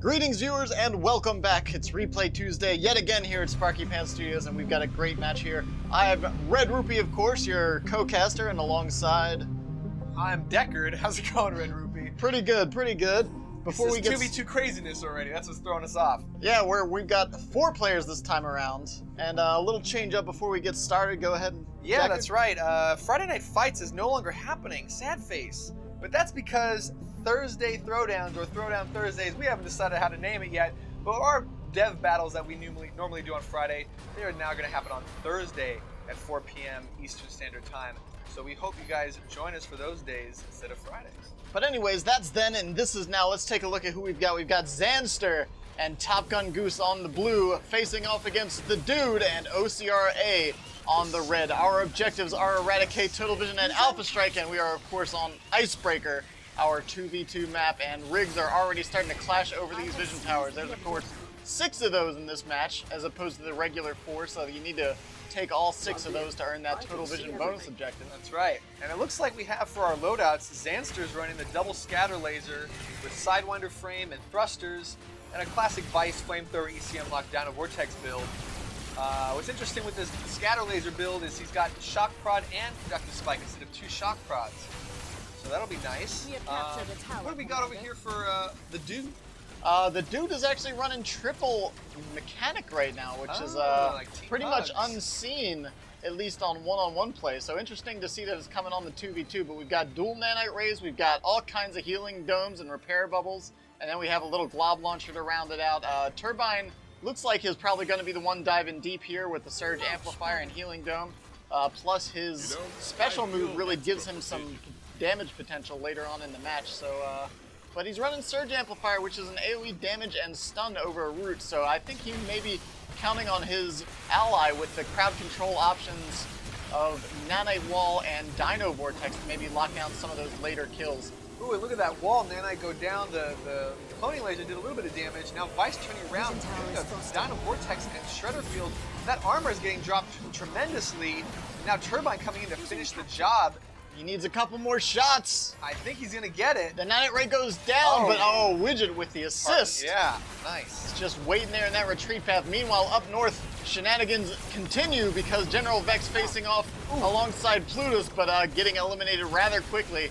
Greetings viewers and welcome back. It's Replay Tuesday yet again here at Sparky Pants Studios, and we've got a great match here. I have RedRupee, of course, your co-caster, and alongside... I'm Deckard. How's it going, RedRupee? Pretty good, pretty good. Before we get 2v2 craziness already, that's what's throwing us off. Yeah, we've got 4 players this time around, and a little change up before we get started. Go ahead and... Yeah, that's right. Friday Night Fights is no longer happening. Sad face. But that's because Thursday Throwdowns, or Throwdown Thursdays, we haven't decided how to name it yet, but our dev battles that we normally do on Friday, they are now going to happen on Thursday at 4 p.m. Eastern Standard Time. So we hope you guys join us for those days instead of Fridays. But anyways, that's then, and this is now. Let's take a look at who we've got. We've got Zanster and TopGunGoose on the blue, facing off against the Dude and OCRA on the red. Our objectives are Eradicate, Total Vision, and Alpha Strike, and we are, of course, on Icebreaker, our 2v2 map, and rigs are already starting to clash over these vision towers. There's, of course, 6 of those in this match, as opposed to the regular 4, so you need to take all 6 of those to earn that Total Vision bonus objective. That's right. And it looks like we have for our loadouts, Zanster's running the double scatter laser with Sidewinder frame and thrusters, and a classic Vice flamethrower ECM lockdown a Vortex build. What's interesting with this scatter laser build is he's got shock prod and conductive spike instead of 2 shock prods. So that'll be nice. What do we got over here for the Dude? The Dude is actually running triple mechanic right now, which is like pretty much unseen, at least on one-on-one play. So interesting to see that it's coming on the 2v2, but we've got dual nanite rays, we've got all kinds of healing domes and repair bubbles, and then we have a little glob launcher to round it out. Turbine looks like he's probably going to be the one diving deep here with the Surge Amplifier and Healing Dome, plus his special move really gives him some damage potential later on in the match. So, but he's running Surge Amplifier, which is an AoE damage and stun over a root, so I think he may be counting on his ally with the crowd control options of Nanite Wall and Dino Vortex to maybe lock down some of those later kills. Ooh, look at that wall. Nanite go down. The cloning laser did a little bit of damage. Now Vice turning around, doing a Dino Vortex and Shredder Field. That armor is getting dropped tremendously. Now Turbine coming in to finish the job. He needs a couple more shots. I think he's going to get it. The Nanite Ray goes down, but Widget with the assist. Yeah, nice. It's just waiting there in that retreat path. Meanwhile, up north, shenanigans continue because General Vex facing off alongside Plutus, but getting eliminated rather quickly.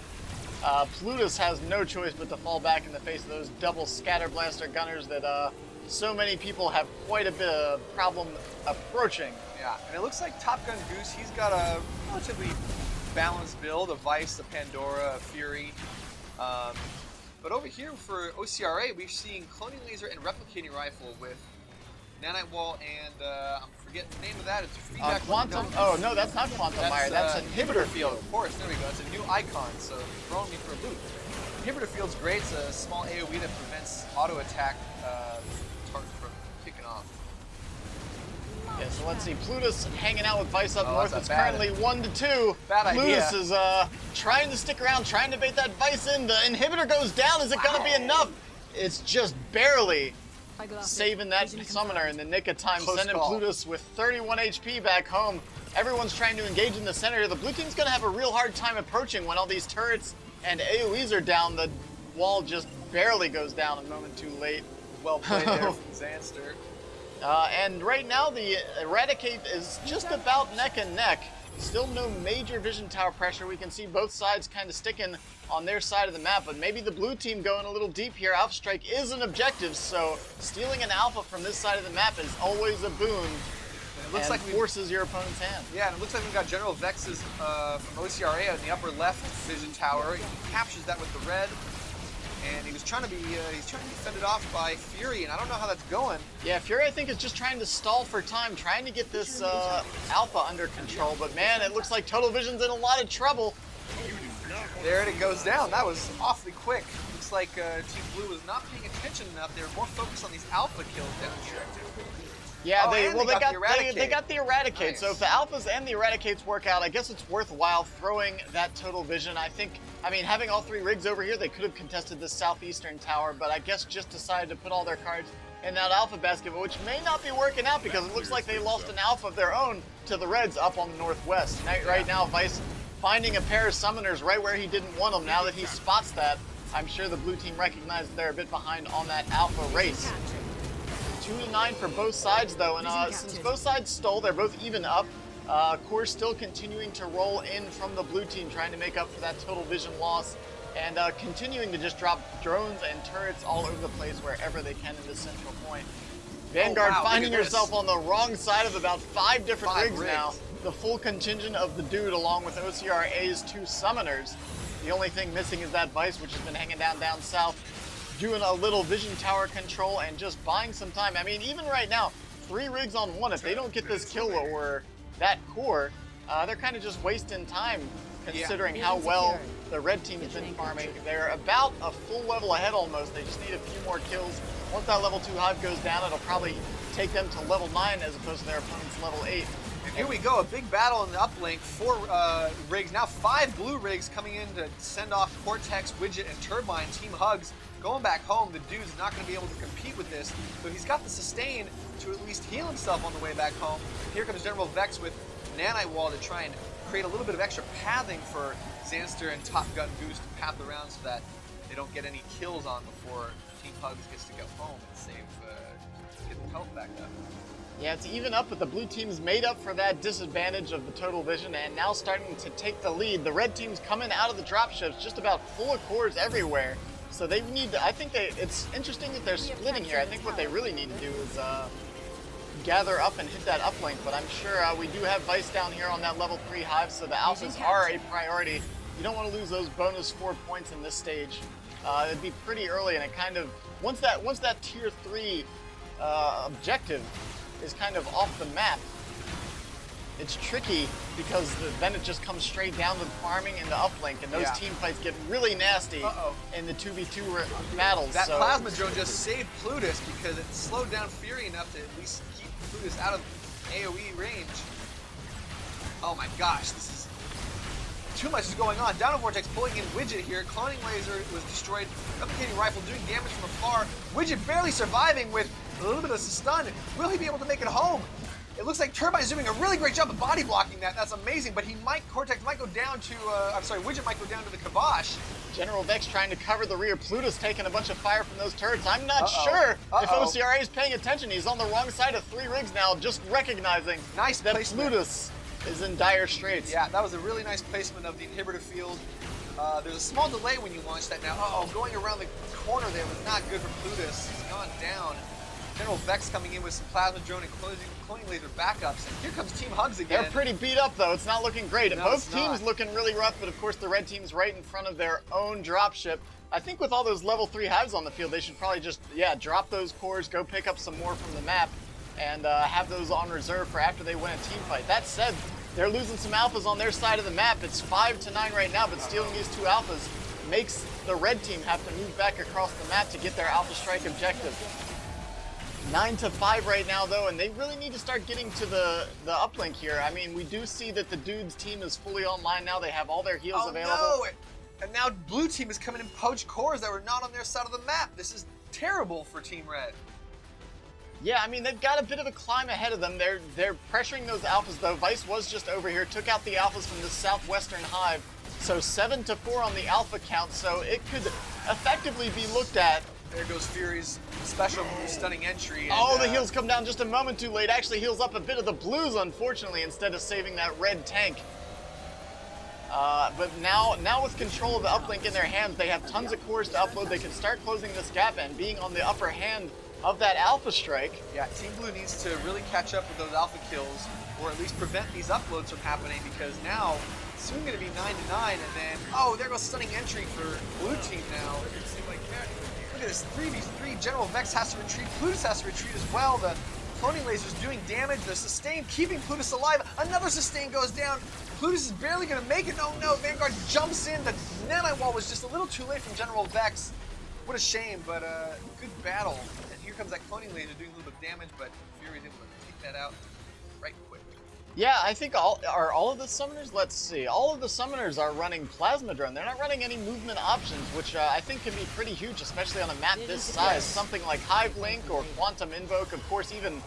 Plutus has no choice but to fall back in the face of those double scatter blaster gunners that so many people have quite a bit of problem approaching. Yeah, and it looks like TopGunGoose, he's got a relatively balanced build, a Vice, a Pandora, a Fury. But over here for OCRA, we've seen Cloning Laser and Replicating Rifle with Nanite Wall and I'm forgetting the name of that. It's feedback. Quantum. Oh no, that's not Quantum Mire. That's Inhibitor Field. Of course, there we go. It's a new icon, so throwing me for a loop. Inhibitor Field's great. It's a small AoE that prevents auto attack target from kicking off. Yeah, so let's see. Plutus hanging out with Vice up north. It's bad, currently 1-2. Bad idea. Plutus is trying to stick around, trying to bait that Vice in. The inhibitor goes down. Is it going to be enough? It's just barely saving that summoner in the nick of time, sending Plutus with 31 HP back home. Everyone's trying to engage in the center. The blue team's going to have a real hard time approaching when all these turrets and AoEs are down. The wall just barely goes down a moment too late. Well played there from Zanster. And right now, the Eradicate is just about neck and neck. Still no major vision tower pressure. We can see both sides kind of sticking on their side of the map, but maybe the blue team going a little deep here. Alpha Strike is an objective, so stealing an Alpha from this side of the map is always a boon. It looks like forces your opponent's hand. Yeah, and it looks like we've got General Vex's from OCRA in the upper left vision tower. He captures that with the red. And he was trying to be, fended off by Fury, and I don't know how that's going. Yeah, Fury, I think, is just trying to stall for time, trying to get this Alpha under control. But man, it looks like Total Vision's in a lot of trouble. There it goes down. That was awfully quick. Looks like Team Blue was not paying attention enough. They were more focused on these Alpha kills down here. Yeah, they got the Eradicate. Nice. So if the Alphas and the Eradicates work out, I guess it's worthwhile throwing that Total Vision. I mean, having all 3 rigs over here, they could have contested this southeastern tower, but I guess just decided to put all their cards in that Alpha basket, which may not be working out because it looks like they lost an Alpha of their own to the Reds up on the northwest. Right now, Vice finding a pair of summoners right where he didn't want them. Now that he spots that, I'm sure the blue team recognized they're a bit behind on that alpha race. 2-9 for both sides though, and since both sides stole, they're both even up. Core still continuing to roll in from the blue team, trying to make up for that total vision loss, and continuing to just drop drones and turrets all over the place wherever they can in this central point. Vanguard finding herself on the wrong side of about 5 different rigs now. The full contingent of the dude along with OCRA's 2 summoners. The only thing missing is that Vice, which has been hanging down south, doing a little vision tower control and just buying some time. I mean, even right now, 3 rigs on 1, if they don't get this kill or that core, they're kind of just wasting time considering how well the red team has been farming. They're about a full level ahead almost. They just need a few more kills. Once that level 2 hive goes down, it'll probably take them to level 9 as opposed to their opponent's level 8. And here we go, a big battle in the uplink. 4 rigs, now 5 blue rigs coming in to send off Cortex, Widget, and Turbine. Team Hugs going back home. The dude's not going to be able to compete with this, but he's got the sustain to at least heal himself on the way back home. Here comes General Vex with Nanite Wall to try and create a little bit of extra pathing for Zanster and TopGunGoose to path around so that they don't get any kills on before Team Hugs gets to go home and save, get the health back up. Yeah, it's even up, but the blue team's made up for that disadvantage of the total vision and now starting to take the lead. The red team's coming out of the dropships just about full of cores everywhere. So they need to, I think it's interesting that they're splitting here. I think what they really need to do is gather up and hit that uplink, but I'm sure we do have Vice down here on that level 3 hive, so the alphas are a priority. You don't want to lose those bonus 4 points in this stage. It'd be pretty early, and it kind of, once that tier 3 objective is kind of off the map, it's tricky because then it just comes straight down to the farming and the uplink, and those team fights get really nasty in the 2v2 battles. That plasma drone just saved Plutus because it slowed down Fury enough to at least keep Plutus out of AoE range. Oh my gosh, this is too much is going on. Down Vortex pulling in Widget here. Cloning Laser was destroyed. Replicating Rifle doing damage from afar. Widget barely surviving with a little bit of stun. Will he be able to make it home? It looks like Turbine is doing a really great job of body blocking that. That's amazing, but Cortex might go down to, Widget might go down to the Kibosh. General Vex trying to cover the rear. Plutus taking a bunch of fire from those turrets. I'm not sure if OCRA is paying attention. He's on the wrong side of 3 rigs now, just recognizing that Plutus is in dire straits. Yeah, that was a really nice placement of the inhibitor field. There's a small delay when you launch that now. Going around the corner there was not good for Plutus. He's gone down. General Vex coming in with some plasma drone and cloning laser backups. And here comes Team Hugs again. They're pretty beat up though. It's not looking great. No, both teams looking really rough, but of course the red team's right in front of their own dropship. I think with all those level 3 hives on the field, they should probably just, drop those cores, go pick up some more from the map, and have those on reserve for after they win a team fight. That said, they're losing some alphas on their side of the map. It's 5-9 right now, but stealing these 2 alphas makes the red team have to move back across the map to get their alpha strike objective. 9-5 right now though, and they really need to start getting to the uplink here. I mean, we do see that the dude's team is fully online now. They have all their heals available. No! And now blue team is coming in poach cores that were not on their side of the map. This is terrible for Team Red. Yeah, I mean, they've got a bit of a climb ahead of them. They're pressuring those alphas though. Vice was just over here, took out the alphas from the southwestern hive. So 7-4 on the alpha count, so it could effectively be looked at. There goes Fury's special move, stunning entry. And, the heals come down just a moment too late. Actually heals up a bit of the blues, unfortunately, instead of saving that red tank. But now with control of the uplink in their hands, they have tons of cores to upload. They can start closing this gap and being on the upper hand of that alpha strike. Yeah, Team Blue needs to really catch up with those alpha kills, or at least prevent these uploads from happening, because now it's soon going to be 9-9, and then, there goes stunning entry for blue team now. Look at this, 3v3, General Vex has to retreat, Plutus has to retreat as well. The cloning laser's doing damage, the sustain keeping Plutus alive, another sustain goes down. Plutus is barely going to make it. Oh no, Vanguard jumps in. The nanite wall was just a little too late from General Vex. What a shame, but good battle. And here comes that cloning laser doing a little bit of damage, but Fury's able to take that out right quick. Yeah, I think all of the summoners, let's see, all of the summoners are running plasma drone. They're not running any movement options, which I think can be pretty huge, especially on a map this size. Something like Hive Link or Quantum Invoke, of course, even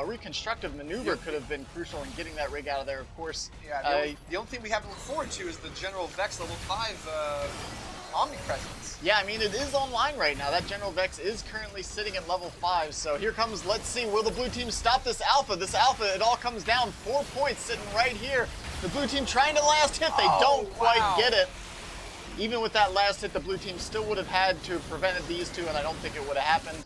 reconstructive maneuver could have been crucial in getting that rig out of there, of course. Yeah, the only thing we have to look forward to is the General Vex level 5 omnipresence. Yeah, I mean, it is online right now. That General Vex is currently sitting at level 5. So here comes, let's see, will the blue team stop this Alpha? This Alpha, it all comes down. 4 points sitting right here. The blue team trying to last hit. They don't quite get it. Even with that last hit, the blue team still would have had to have prevented these two, and I don't think it would have happened.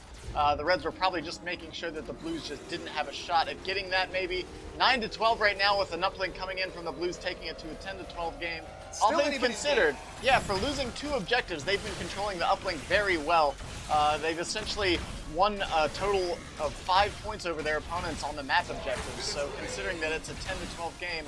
The Reds were probably just making sure that the Blues just didn't have a shot at getting that maybe. 9-12 right now with an uplink coming in from the Blues, taking it to a 10-12 game. All things considered, yeah, for losing 2 objectives, they've been controlling the uplink very well. They've essentially won a total of 5 points over their opponents on the map objectives. So considering that it's a 10-12 game,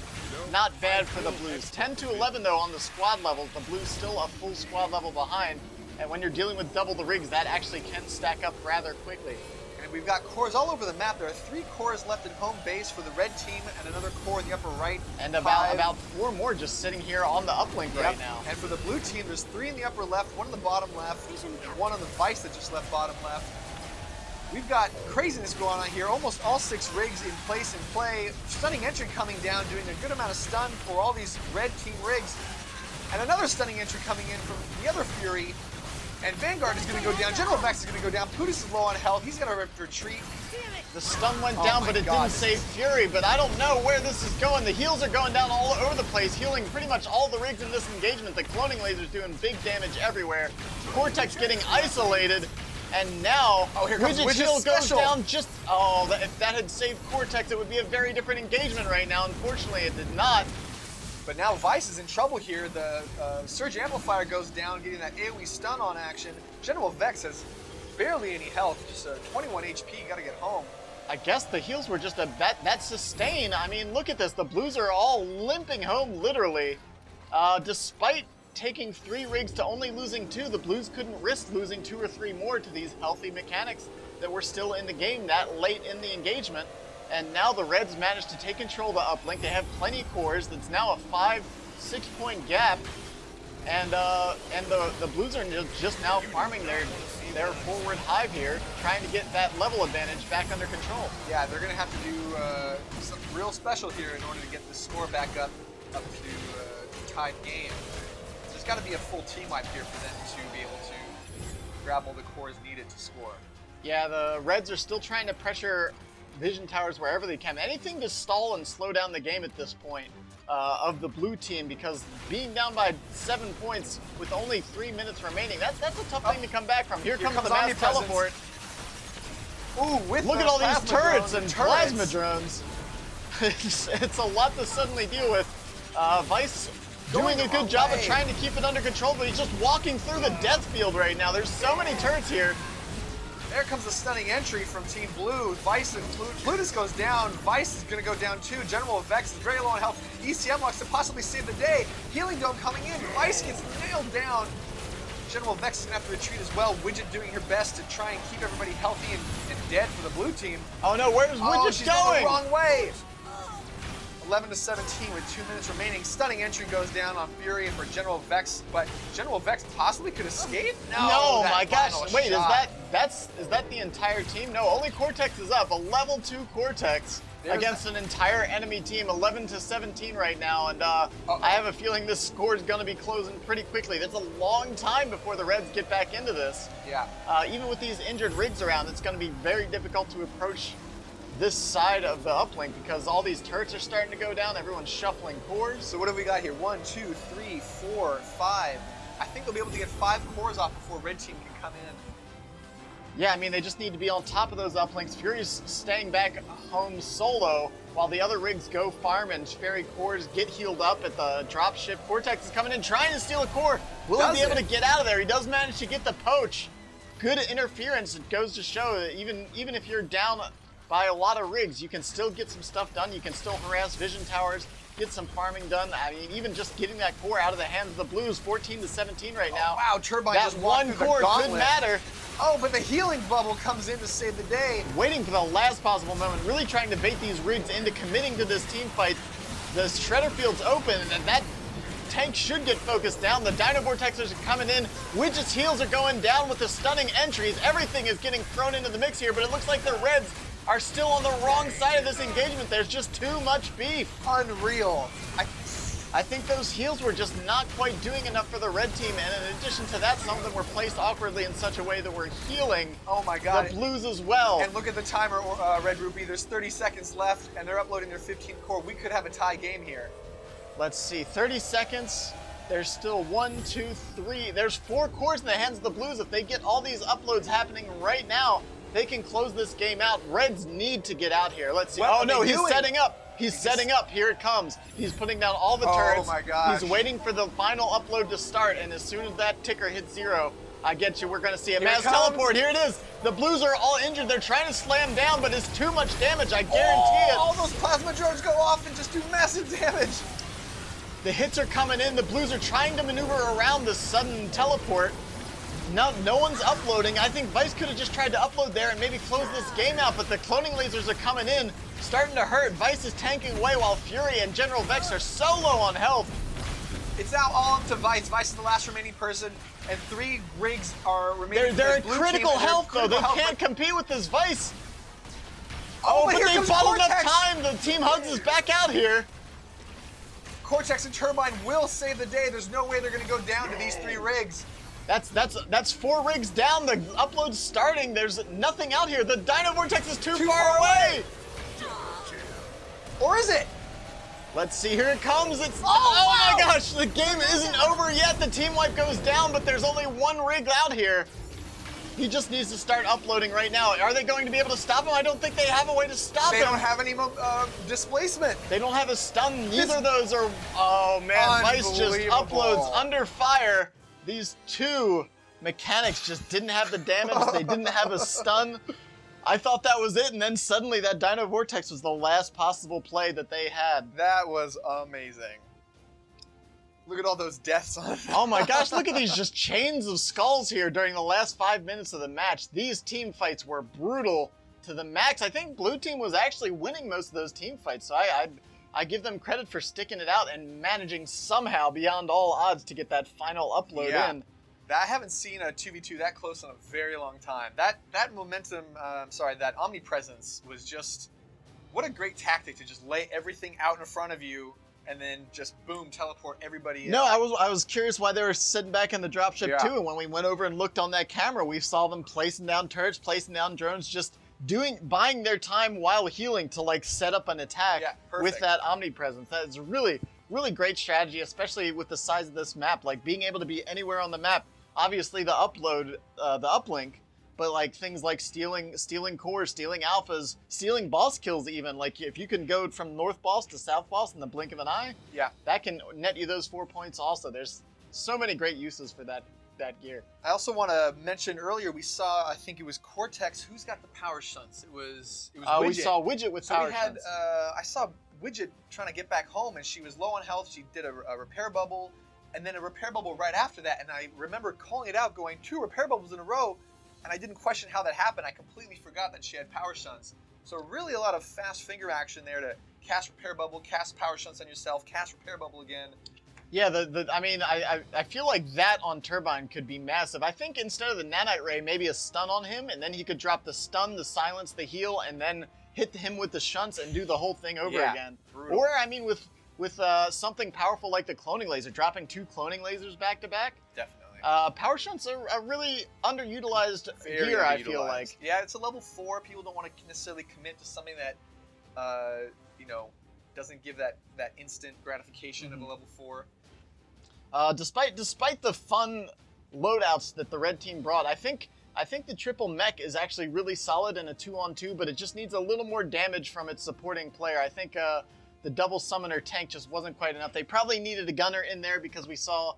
not bad for the Blues. 10-11 though on the squad levels, the Blues still a full squad level behind. And when you're dealing with double the rigs, that actually can stack up rather quickly. And we've got cores all over the map. There are 3 cores left in home base for the red team and another core in the upper right. And about 4 more just sitting here on the uplink right now. And for the blue team, there's 3 in the upper left, 1 in the bottom left, and 1 on the Vice that just left bottom left. We've got craziness going on here. Almost all 6 rigs in place and play. Stunning entry coming down, doing a good amount of stun for all these red team rigs. And another stunning entry coming in from the other Fury. And Vanguard is going to go down. General Vex is going to go down. Putis is low on health. He's going to retreat. The stun went down, but it didn't save Fury. But I don't know where this is going. The heals are going down all over the place, healing pretty much all the rigs in this engagement. The cloning laser's doing big damage everywhere. Cortex getting isolated. And now, Widget's heal goes down just... Oh, if that had saved Cortex, it would be a very different engagement right now. Unfortunately, it did not. But now Vice is in trouble here. The Surge Amplifier goes down, getting that AoE stun on action. General Vex has barely any health, just 21 HP, gotta get home. I guess the heals were just that sustain. I mean, look at this. The Blues are all limping home, literally. Despite taking 3 rigs to only losing 2, the Blues couldn't risk losing 2 or 3 more to these healthy mechanics that were still in the game that late in the engagement. And now the Reds managed to take control of the uplink. They have plenty of cores. That's now a 5-6 point gap. And the Blues are just now farming their forward hive here, trying to get that level advantage back under control. Yeah, they're going to have to do something real special here in order to get the score back up to tied game. There's got to be a full team wipe here for them to be able to grab all the cores needed to score. Yeah, the Reds are still trying to pressure vision towers wherever they can. Anything to stall and slow down the game at this point of the blue team, because being down by 7 points with only 3 minutes remaining, that's a tough thing to come back from. Here comes the mass teleport. Ooh, look at all these turrets and plasma drones. It's a lot to suddenly deal with. Vice doing a good job of trying to keep it under control, but he's just walking through the death field right now. There's so many turrets here. There comes the stunning entry from Team Blue. Vice and Plutus goes down. Vice is going to go down too. General Vex is very low on health. ECM wants to possibly save the day. Healing Dome coming in. Vice gets nailed down. General Vex is going to have to retreat as well. Widget doing her best to try and keep everybody healthy and dead for the blue team. Oh no, where's Widget she's going? The wrong way. 11-17 with 2 minutes remaining. Stunning entry goes down on Fury for General Vex, but General Vex possibly could escape? No, my gosh. Wait, is that the entire team? No, only Cortex is up. A level 2 Cortex against an entire enemy team, 11-17 right now, and I have a feeling this score is going to be closing pretty quickly. That's a long time before the Reds get back into this. Yeah. Even with these injured rigs around, it's going to be very difficult to approach this side of the uplink because all these turrets are starting to go down. Everyone's shuffling cores. So what have we got here? 1, 2, 3, 4, 5. I think they'll be able to get 5 cores off before red team can come in. Yeah, I mean, they just need to be on top of those uplinks. Fury's staying back home solo while the other rigs go farm and Fairy cores get healed up at the dropship. Cortex is coming in trying to steal a core. Will he be able to get out of there? He does manage to get the poach. Good interference. It goes to show that even if you're down by a lot of rigs, you can still get some stuff done. You can still harass vision towers, get some farming done. I mean, even just getting that core out of the hands of the Blues, 14-17 right now. Wow, Turbine that just walked through the one core gauntlet. could matter. Oh, but the healing bubble comes in to save the day. Waiting for the last possible moment, really trying to bait these rigs into committing to this team fight. The shredder field's open, and that tank should get focused down. The Dino Vortexers are coming in. Widget's heals are going down with the stunning entries. Everything is getting thrown into the mix here, but it looks like the Reds are still on the wrong side of this engagement. There's just too much beef. Unreal. I think those heals were just not quite doing enough for the red team, and in addition to that, some of them were placed awkwardly in such a way that we're healing Oh my god. the blues as well. And look at the timer, RedRupee. There's 30 seconds left, and they're uploading their 15th core. We could have a tie game here. Let's see, 30 seconds. There's still 1, 2, 3. There's 4 cores in the hands of the blues. If they get all these uploads happening right now, they can close this game out. Reds need to get out here. Let's see. What Oh no, are they he's doing? setting up. He's setting up. Here it comes. He's putting down all the turrets. Oh my gosh. He's waiting for the final upload to start, and as soon as that ticker hits 0, I get you, we're going to see a Here it mass comes. teleport. Here it is. The blues are all injured. They're trying to slam down, but it's too much damage. I guarantee it. All those plasma drones go off and just do massive damage. The hits are coming in. The blues are trying to maneuver around this sudden teleport. No one's uploading. I think Vice could have just tried to upload there and maybe close this game out, but the cloning lasers are coming in, starting to hurt. Vice is tanking away while Fury and General Vex are so low on health. It's now all up to Vice. Vice is the last remaining person, and 3 rigs are remaining. They're for at the blue critical team, and they're health, though. They critical health, can't compete with this Vice. Oh, But here they comes bought enough Cortex. time. The Team Hugs is back out here. Cortex and Turbine will save the day. There's no way they're going to go down to these 3 rigs. That's 4 rigs down. The upload's starting. There's nothing out here. The Dino Vortex is too Too far far away. Or is it? Let's see, here it comes. It's wow. my gosh, the game isn't over yet. The team wipe goes down, but there's only 1 rig out here. He just needs to start uploading right now. Are they going to be able to stop him? I don't think they have a way to stop They him. don't have any displacement. They don't have a stun. Neither of those are. Oh man, Vice just Unbelievable. uploads under fire. These 2 mechanics just didn't have the damage. They didn't have a stun. I thought that was it, and then suddenly that Dino Vortex was the last possible play that they had. That was amazing. Look at all those deaths on it. Oh my gosh, look at these just chains of skulls here during the last 5 minutes of the match. These team fights were brutal to the max. I think blue team was actually winning most of those team fights, so I give them credit for sticking it out and managing somehow beyond all odds to get that final upload in. I haven't seen a 2v2 that close in a very long time. That momentum, that omnipresence was just, what a great tactic to just lay everything out in front of you and then just boom, teleport everybody in. No, I was curious why they were sitting back in the dropship too, and when we went over and looked on that camera, we saw them placing down turrets, placing down drones, just buying their time while healing to like set up an attack with that omnipresence. That is really, really great strategy, especially with the size of this map. Like being able to be anywhere on the map. Obviously the upload, the uplink, but like things like stealing cores, stealing alphas, stealing boss kills even. Like if you can go from north boss to south boss in the blink of an eye, that can net you those 4 points also. There's so many great uses for that gear. I also want to mention earlier we saw, I think it was Cortex, who's got the power shunts? It was Widget. We saw Widget with power shunts. I saw Widget trying to get back home, and she was low on health. She did a repair bubble, and then a repair bubble right after that. And I remember calling it out, going 2 repair bubbles in a row, and I didn't question how that happened. I completely forgot that she had power shunts. So really a lot of fast finger action there to cast repair bubble, cast power shunts on yourself, cast repair bubble again. Yeah, I feel like that on Turbine could be massive. I think instead of the nanite ray, maybe a stun on him, and then he could drop the stun, the silence, the heal, and then hit him with the shunts and do the whole thing over again. Brutal. Or I mean, with something powerful like the cloning laser, dropping 2 cloning lasers back to back. Definitely. Power shunts are a really underutilized Very gear. underutilized. I feel like. Yeah, it's a level 4. People don't want to necessarily commit to something that, doesn't give that instant gratification of a level 4. Despite the fun loadouts that the red team brought, I think the triple mech is actually really solid in a 2-on-2, but it just needs a little more damage from its supporting player. I think the double summoner tank just wasn't quite enough. They probably needed a gunner in there because we saw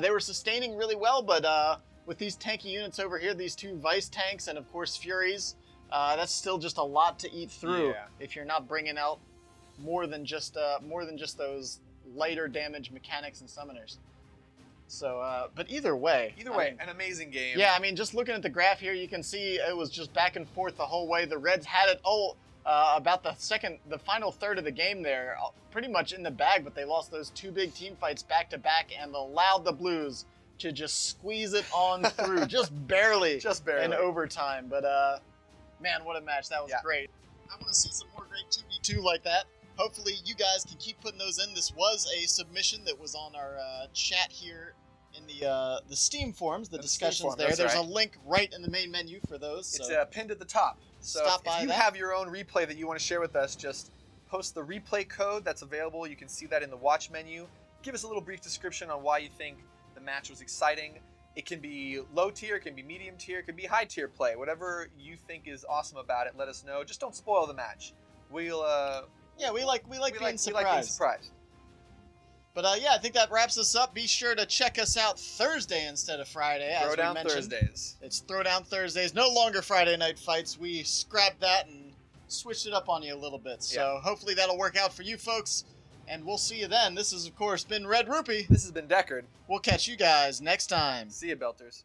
they were sustaining really well, but with these tanky units over here, these 2 Vice tanks and of course Furies, that's still just a lot to eat through if you're not bringing out more than just those lighter damage mechanics and summoners. So, but either way, an amazing game. Yeah, I mean, just looking at the graph here, you can see it was just back and forth the whole way. The Reds had it about the final third of the game there, pretty much in the bag, but they lost those 2 big team fights back to back and allowed the Blues to just squeeze it on through, just barely in overtime. But man, what a match! That was great. I want to see some more great 2v2 like that. hopefully you guys can keep putting those in. This was a submission that was on our chat here in the Steam forums, the discussions there. There's a link right in the main menu for those. It's so pinned at the top. So stop by if you that. have your own replay that you want to share with us, just post the replay code that's available. You can see that in the watch menu. Give us a little brief description on why you think the match was exciting. It can be low tier, it can be medium tier, it can be high tier play. Whatever you think is awesome about it, let us know. Just don't spoil the match. We'll we like being surprised. But yeah, I think that wraps us up. Be sure to check us out Thursday instead of Friday. As we mentioned, Thursdays. It's Throwdown Thursdays. No longer Friday night fights. We scrapped that and switched it up on you a little bit. So hopefully that'll work out for you folks. And we'll see you then. This has, of course, been RedRupee. This has been Deckard. We'll catch you guys next time. See you, Belters.